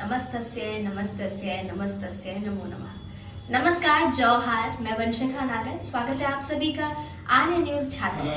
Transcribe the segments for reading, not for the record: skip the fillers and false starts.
नमस्तस्य नमस्तस्य नमस्तस्य नमो नमः। नमस्कार, जौहार, मैं वंशिका नागर। स्वागत है आप सभी का आर्य न्यूज झारखंड।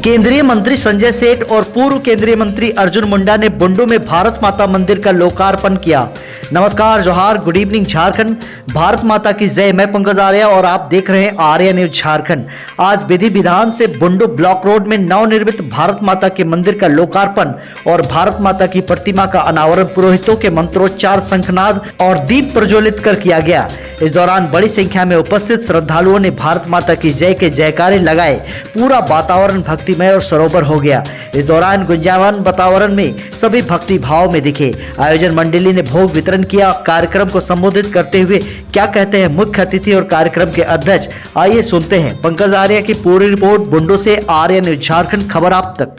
केंद्रीय मंत्री संजय सेठ और पूर्व केंद्रीय मंत्री अर्जुन मुंडा ने बुंडू में भारत माता मंदिर का लोकार्पण किया। नमस्कार, जोहार, गुड इवनिंग झारखंड। भारत माता की जय। मैं पंकज आर्य और आप देख रहे हैं आर्य न्यूज झारखंड। आज विधि विधान से बुंडू ब्लॉक रोड में नवनिर्मित भारत माता के मंदिर का लोकार्पण और भारत माता की प्रतिमा का अनावरण पुरोहितों के मंत्रोच्चार, शंखनाद और दीप प्रज्वलित कर किया गया। इस दौरान बड़ी संख्या में उपस्थित श्रद्धालुओं ने भारत माता की जय के जयकारे लगाए। पूरा वातावरण भक्तिमय और सरोवर हो गया। इस दौरान गुंजायमान वातावरण में सभी भक्ति भाव में दिखे। आयोजन मंडली ने भोग वितरण किया। कार्यक्रम को संबोधित करते हुए क्या कहते हैं मुख्य अतिथि और कार्यक्रम के अध्यक्ष, आइए सुनते हैं। पंकज आर्य की पूरी रिपोर्ट बुंडू से, आर्य न्यूज झारखंड, खबर आप तक।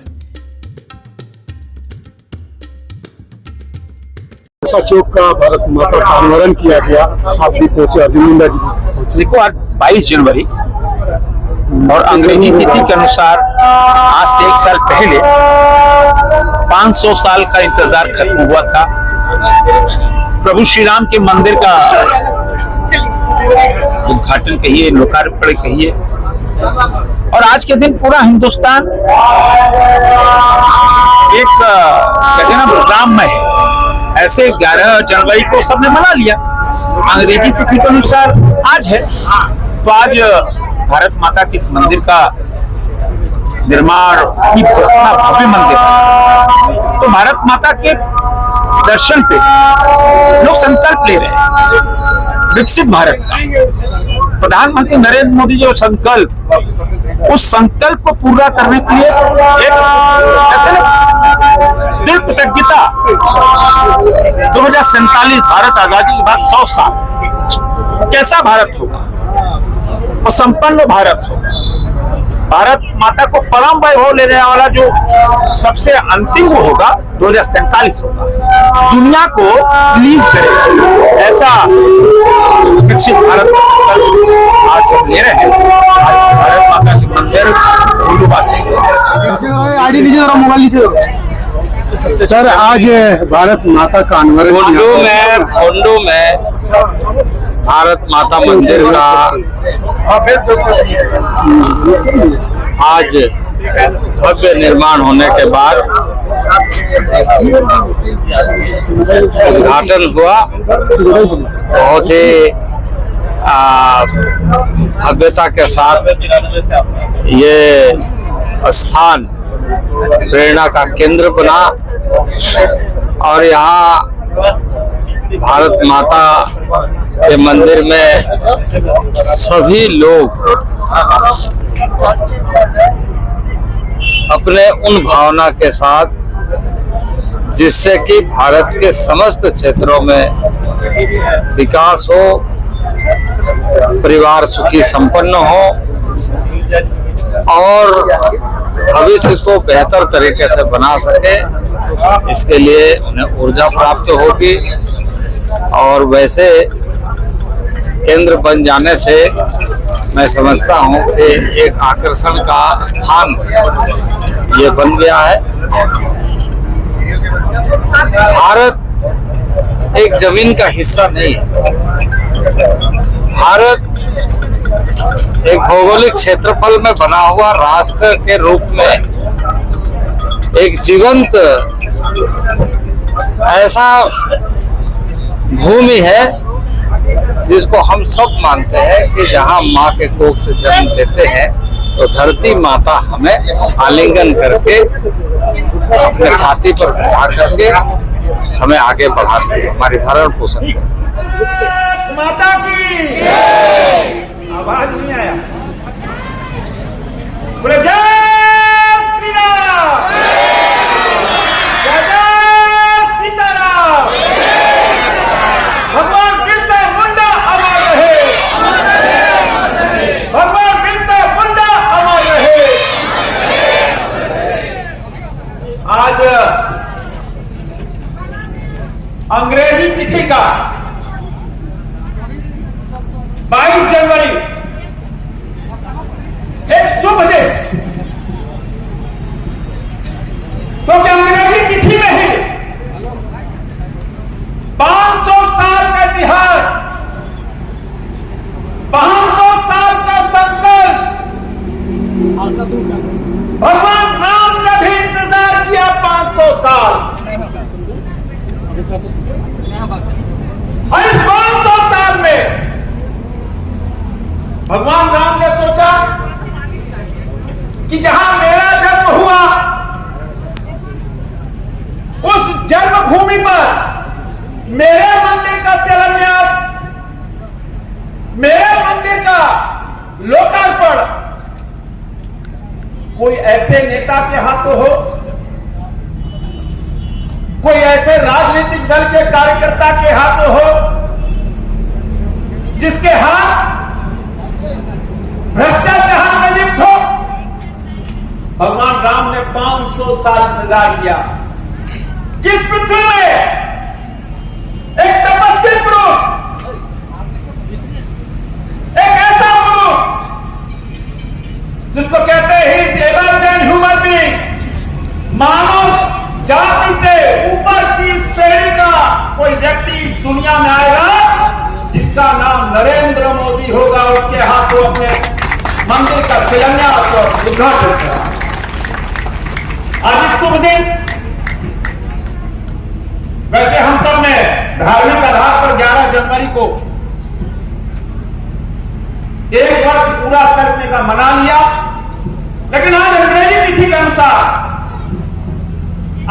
चौक का भारत माता का अनावरण किया गया। आप भी पहुंचे, अर्जुन मुंडा जी। देखो, आज 22 जनवरी और अंग्रेजी तिथि के अनुसार आज से 1 साल पहले 500 साल का इंतजार खत्म हुआ था। प्रभु श्री राम के मंदिर का उद्घाटन कहिए, लोकार्पण कहिए, और आज के दिन पूरा हिंदुस्तान एक कहते हैं ना राममय है। ऐसे 11 जनवरी को सबने मना लिया। अंग्रेजी तिथि के अनुसार आज है, तो आज भारत माता के इस मंदिर का निर्माण, इतना भव्य मंदिर, तो भारत माता के दर्शन पे लोग संकल्प ले रहे हैं विकसित भारत का। प्रधानमंत्री नरेंद्र मोदी जो संकल्प, उस संकल्प को पूरा करने के लिए एक दृढ़ प्रतिज्ञता। 2047 भारत आजादी के बाद 100 साल कैसा भारत होगा? वो संपन्न भारत होगा। भारत माता को परम वैभव लेने वाला जो सबसे अंतिम वो होगा, 2047 होगा। दुनिया को लीड करेगा, ऐसा विकसित भारत का संकल्प आज सब ले रहे हैं। आज भारत माता के मंदिर बुंडूवासी। सर, आज भारत माता का अनावरण बुंडू में भारत माता मंदिर का आज भव्य निर्माण होने के बाद उद्घाटन हुआ। बहुत ही भव्यता के साथ ये स्थान प्रेरणा का केंद्र बना और यहाँ भारत माता के मंदिर में सभी लोग अपने उन भावना के साथ, जिससे कि भारत के समस्त क्षेत्रों में विकास हो, परिवार सुखी संपन्न हो और भविष्य को बेहतर तरीके से बना सके, इसके लिए उन्हें ऊर्जा प्राप्त होगी। और वैसे केंद्र बन जाने से मैं समझता हूँ कि एक आकर्षण का स्थान ये बन गया है। भारत एक जमीन का हिस्सा नहीं है। भारत एक भौगोलिक क्षेत्रफल में बना हुआ राष्ट्र के रूप में एक जीवंत ऐसा भूमि है जिसको हम सब मानते हैं कि जहाँ माँ के कोख से जन्म लेते हैं तो धरती माता हमें आलिंगन करके अपने छाती पर बैठा करके हमें आगे बढ़ाती है, हमारी भरण पोषण करती है। माता की आवाज नहीं आया। बोले जय श्री राम, जय जय सीताराम। भगवान बिरसा मुंडा अमर रहे, भगवान बिरसा मुंडा अमर रहे। आज अंग्रेजी तिथि का 22 जनवरी एक शुभ दिन, क्योंकि अंग्रेजी तिथि में ही 500 साल का इतिहास, 500 साल का संकल्प, भगवान राम ने भी इंतजार किया 500 साल। और इस 500 साल में भगवान राम ने सोचा कि जहां मेरा जन्म हुआ उस जन्मभूमि पर मेरे मंदिर का शिलान्यास, मेरे मंदिर का लोकार्पण कोई ऐसे नेता के हाथों हो, कोई ऐसे राजनीतिक दल के कार्यकर्ता के हाथों हो जिसके हाथ भ्रष्टाचार में लिप्त हो। भगवान राम ने 500 साल इंतजार किया। किस पृथ्वी में एक तपस्वी पुरुष, एक ऐसा पुरुष जिसको कहते हैं he is able than human being, मानव जाति से ऊपर की श्रेणी का कोई व्यक्ति इस दुनिया में आएगा जिसका नाम नरेंद्र मोदी होगा, उसके हाथों अपने मंदिर का शिलान्यास और उद्घाटन करा। आज इस शुभ दिन, वैसे हम सब ने धार्मिक आधार पर 11 जनवरी को एक वर्ष पूरा करने का मना लिया, लेकिन आज अंग्रेजी तिथि के अनुसार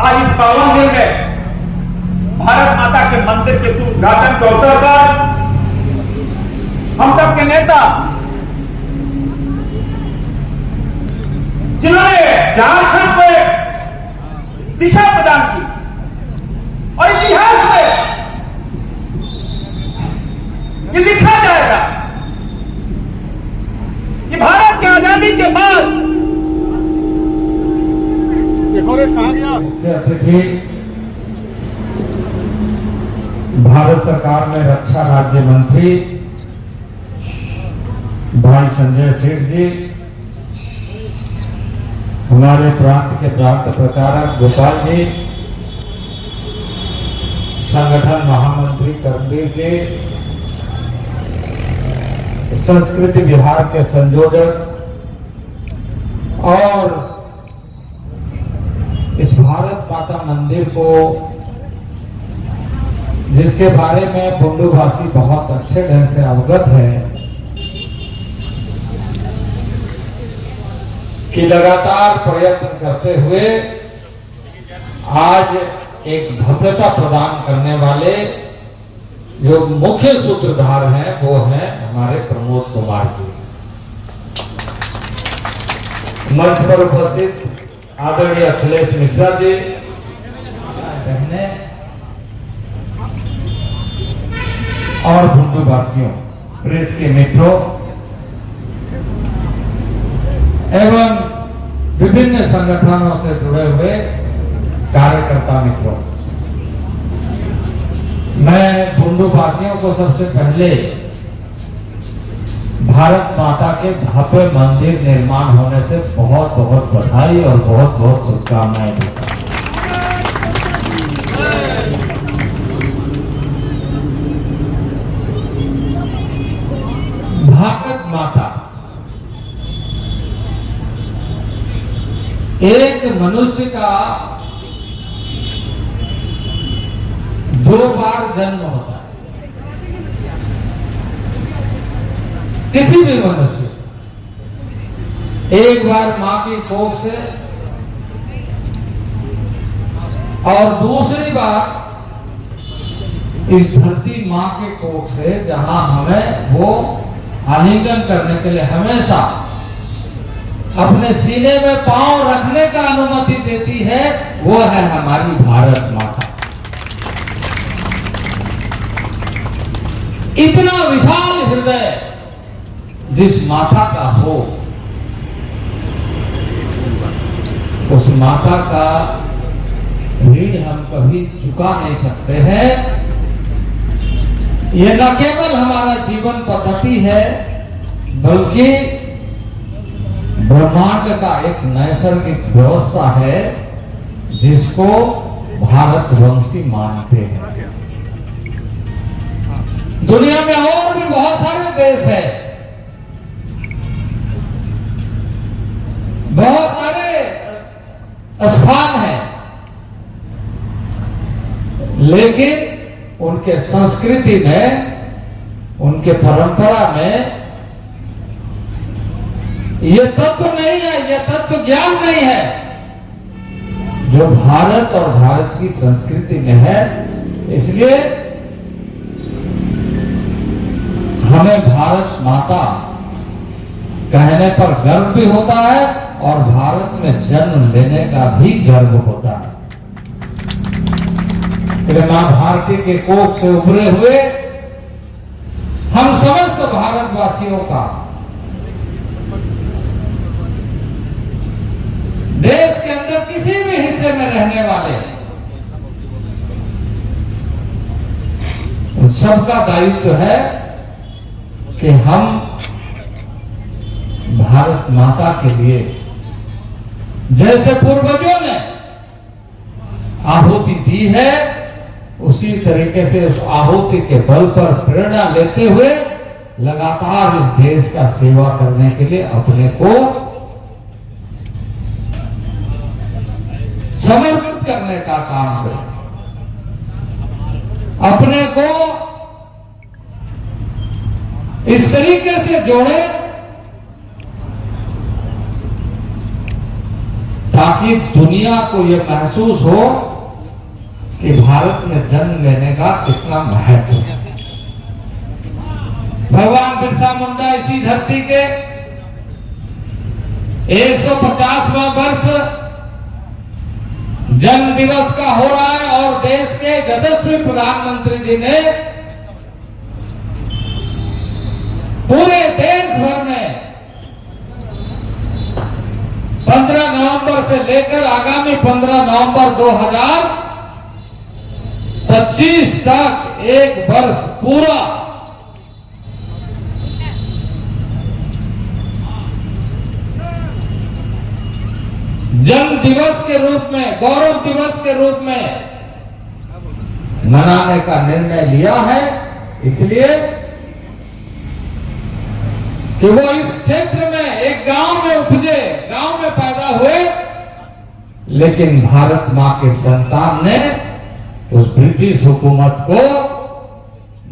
आज इस पावन दिन में भारत माता के मंदिर के शुभ उद्घाटन के अवसर पर हम सब के नेता, जिन्होंने झारखंड को एक दिशा प्रदान की और इतिहास में ये लिखा जाएगा कि भारत की आजादी के बाद मुख्य अतिथि भारत सरकार में रक्षा राज्य मंत्री भाई संजय सेठ जी, हमारे प्रांत के प्रांत प्रचारक गोपाल जी, संगठन महामंत्री करमवीर जी, संस्कृति विभाग के संयोजक और इस भारत माता मंदिर को, जिसके बारे में बुंडूभाषी बहुत अच्छे ढंग से अवगत है कि लगातार प्रयत्न करते हुए आज एक भव्यता प्रदान करने वाले जो मुख्य सूत्रधार हैं वो हैं हमारे प्रमोद कुमार जी। मंच पर उपस्थित आदरणीय अखिलेश मिश्रा जी, बहने और बुंडूभाषियों, प्रेस के मित्रों एवं विभिन्न संगठनों से जुड़े हुए कार्यकर्ता मित्रों, मैं बुंडूभाषियों को सबसे पहले भारत माता के भव्य मंदिर निर्माण होने से बहुत बहुत बधाई और बहुत बहुत शुभकामनाएं देता हूं। भारत माता एक मनुष्य का 2 बार जन्म होता है। किसी भी मनुष्य, एक बार मां की कोख से और दूसरी बार इस धरती मां के कोख से, जहां हमें वो आलिंगन करने के लिए हमेशा अपने सीने में पांव रखने का अनुमति देती है, वो है हमारी भारत माता। इतना विशाल हृदय जिस माता का हो, उस माता का ऋण हम कभी चुका नहीं सकते हैं। ये न केवल हमारा जीवन पद्धति है, बल्कि ब्रह्मांड का एक नैसर्गिक व्यवस्था है जिसको भारतवंशी मानते हैं। दुनिया में और भी बहुत सारे देश है, बहुत सारे स्थान है, लेकिन उनके संस्कृति में, उनके परंपरा में ये तत्व नहीं है, ये तत्व ज्ञान नहीं है जो भारत और भारत की संस्कृति में है। इसलिए हमें भारत माता कहने पर गर्व भी होता है और भारत में जन्म लेने का भी गर्व होता है। मां भारती के कोख से उभरे हुए हम समस्त भारतवासियों का, देश के अंदर किसी भी हिस्से में रहने वाले, उन सबका दायित्व है कि हम भारत माता के लिए जैसे पूर्वजों ने आहुति दी है, उसी तरीके से उस आहुति के बल पर प्रेरणा लेते हुए लगातार इस देश का सेवा करने के लिए अपने को समर्पित करने का काम करें, अपने को इस तरीके से जोड़े ताकि दुनिया को यह महसूस हो कि भारत में जन्म लेने का कितना महत्व है। भगवान बिरसा मुंडा इसी धरती के 150वां वर्ष जन्म दिवस का हो रहा है और देश के यशस्वी प्रधानमंत्री जी ने पूरे देश भर में 15 नवंबर से लेकर आगामी 15 नवंबर 2025 तक एक वर्ष पूरा जन्म दिवस के रूप में, गौरव दिवस के रूप में मनाने का निर्णय लिया है। इसलिए कि वो इस क्षेत्र में एक गांव में उपजे, गांव में पैदा हुए, लेकिन भारत मां के संतान ने उस ब्रिटिश हुकूमत को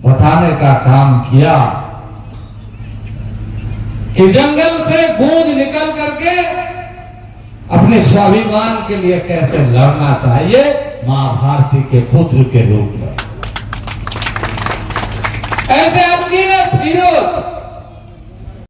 बताने का काम किया कि जंगल से गूंज निकल करके अपने स्वाभिमान के लिए कैसे लड़ना चाहिए, मां भारती के पुत्र के रूप में।